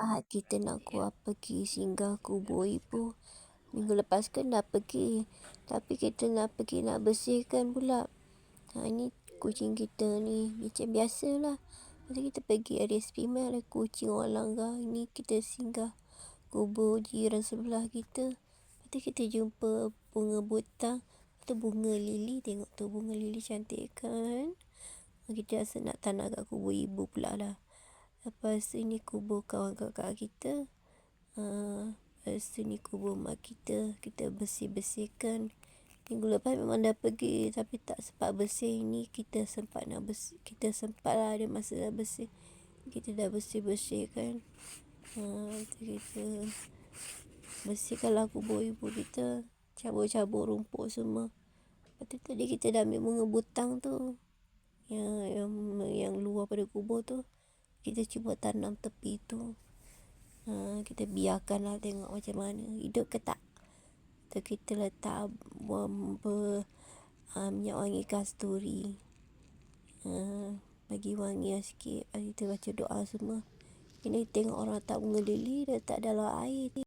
Ahad kita nak keluar pergi singgah kubur ibu. Minggu lepas kan dah pergi. Tapi kita nak pergi nak bersihkan pula. Ni kucing kita ni macam biasalah. Lepas tu kita pergi RSP ada kucing orang langgar. Ni kita singgah kubur jiran sebelah kita. Lepas tu kita jumpa bunga butang. Lepas tu bunga lili. Tengok tu bunga lili cantik kan. Kita rasa nak tanam kat kubur ibu pula lah. Lepas tu ni kubur kawan kakak kita. Lepas tu ni kubur mak kita. Kita bersih-bersihkan. Minggu lepas memang dah pergi. Tapi tak sempat bersih. Ni kita sempat nak bersih. Kita sempat lah ada masa dah bersih. Kita dah bersih-bersihkan. Kita bersihkan lah kubur ibu kita. Cabut-cabut rumput semua. Lepas tu tadi kita dah ambil bunga butang tu. Yang luar pada kubur tu. Kita cuba tanam tepi tu. Kita biarkan lah tengok macam mana. Hidup ke tak. Tu kita letak minyak wangi kasturi. Bagi wangi lah sikit. Kita baca doa semua. Ini tengok orang letak bunga lili. Letak dalam air.